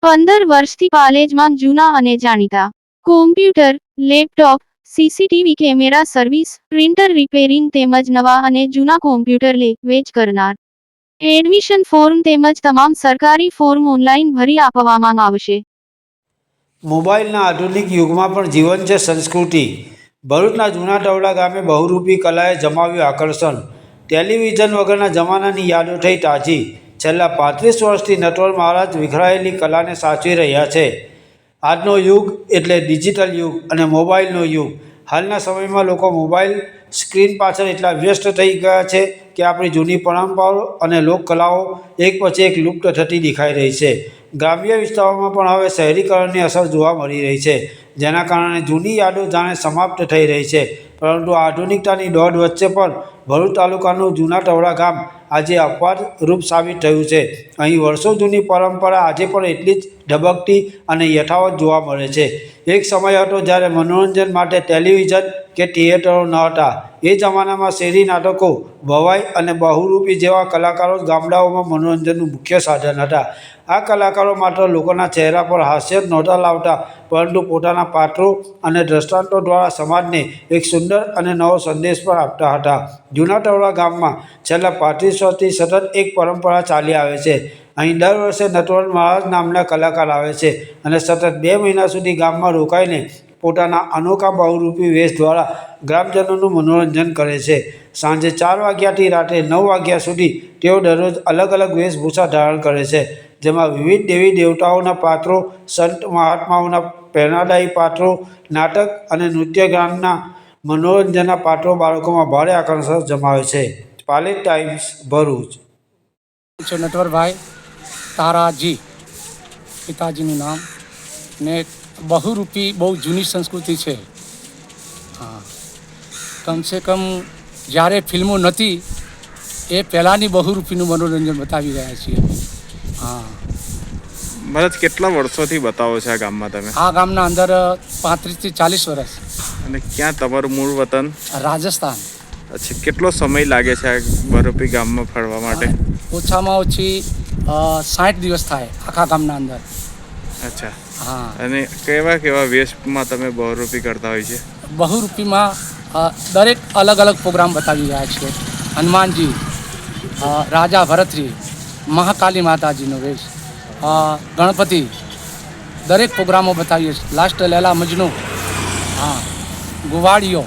15 વર્ષથી પાલેજમાં જૂના અને જાણીતા computer, laptop, CCTV camera service, printer repairing તેમજ નવા અને જૂના કોમ્પ્યુટર લે વેચ કરનાર. એડમિશન ફોર્મ તેમજ તમામ સરકારી ફોર્મ ઓનલાઈન ભરી આપવામાં આવશે. મોબાઈલના આધુનિક યુગમાં પણ જીવન છે સંસ્કૃતિ. ભરૂચના જૂના ટવલા ગામે બહુરૂપી કલાએ જમાવ્યું આકર્ષણ. ટેલિવિઝન વગરના જમાનાની યાદો થઈ તાજી. છેલ્લા 35 વર્ષથી નટવર મહારાજ વિખરાયેલી કલાને સાચવી રહ્યા છે. આજનો યુગ એટલે ડિજિટલ યુગ અને મોબાઈલનો યુગ. હાલના સમયમાં લોકો મોબાઈલ સ્ક્રીન પાછળ એટલા વ્યસ્ત થઈ ગયા છે કે આપણી જૂની પરંપરાઓ અને લોકકલાઓ એક પછી એક લુપ્ત થતી દેખાઈ રહી છે. ગ્રામ્ય વિસ્તારોમાં પણ હવે શહેરીકરણની અસર જોવા મળી રહી છે, જેના કારણે જૂની યાદો જાણે સમાપ્ત થઈ રહી છે. પરંતુ આધુનિકતાની દોડ વચ્ચે પણ ભરૂચ તાલુકાનું જૂના ટવલા ગામ આજે અપવાદરૂપ સાબિત થયું છે. અહીં વર્ષો જૂની પરંપરા આજે પણ એટલી જ ધબકતી અને યથાવત જોવા મળે છે. એક સમય હતો જ્યારે મનોરંજન માટે ટેલિવિઝન કે થિયેટરો ન હતા. એ જમાનામાં શેરી નાટકો, ભવાઈ અને બહુરૂપી જેવા કલાકારો ગામડાઓમાં મનોરંજનનું મુખ્ય સાધન હતા. આ કલાકારો માત્ર લોકોના ચહેરા પર હાસ્ય જ નહોતા લાવતા, પરંતુ પોતાના પાત્રો અને દ્રષ્ટાંતો દ્વારા સમાજને એક સુંદર અને નવો સંદેશ પણ આપતા હતા. જૂના ટવલા ગામમાં છેલ્લા 35 વર્ષથી સતત એક પરંપરા ચાલી આવે છે. અહીં દર વર્ષે નટવર મહારાજ નામના કલાકાર આવે છે અને સતત 2 મહિના સુધી ગામમાં રોકાઈને પોતાના અનોખા બહુરૂપી વેશ દ્વારા ગ્રામજનોનું મનોરંજન કરે છે. સાંજે 4 વાગ્યાથી રાત્રે 9 વાગ્યા સુધી તેઓ દરરોજ અલગ અલગ વેશભૂષા ધારણ કરે છે, જેમાં વિવિધ દેવી દેવતાઓના પાત્રો, સંત મહાત્માઓના પ્રેરણાદાયી પાત્રો, નાટક અને નૃત્ય ગાનના મનોરંજનના પાત્રો બાળકોમાં ભારે આકર્ષણ જમાવે છે. પાલેજ ટાઈમ્સ, ભરૂચ. નટવરભાઈ તારાજી પિતાજીનું નામ ને બહુરૂપી બહુ જૂની સંસ્કૃતિ છે. હા, કમસે કમ જ્યારે ફિલ્મો નહોતી એ પહેલાંની બહુરૂપીનું મનોરંજન બતાવી રહ્યા છીએ. હા, મહારાજ કેટલા વર્ષોથી બતાવો છો આ ગામમાં તમે? આ ગામના અંદર 35 થી 40 વર્ષ. અને ક્યાં તમારું મૂળ વતન? રાજસ્થાન. અચ્છા, કેટલો સમય લાગે છે આ બહુરૂપી ગામમાં ફરવા માટે? ઓછામાં ઓછી 60 દિવસ થાય આખા ગામના અંદર. અચ્છા. હા. અને કેવા કેવા વેશમાં તમે બહુરૂપી કરતા હોય છે? બહુરૂપીમાં દરેક અલગ અલગ પ્રોગ્રામ બતાવી રહ્યા છીએ. હનુમાનજી, રાજા ભરતરી, મહાકાલી માતાજીનો વેશ, ગણપતિ, દરેક પ્રોગ્રામો બતાવીએ છીએ. લાસ્ટ લેલા મજનુ, હા, ગુવાડીઓ,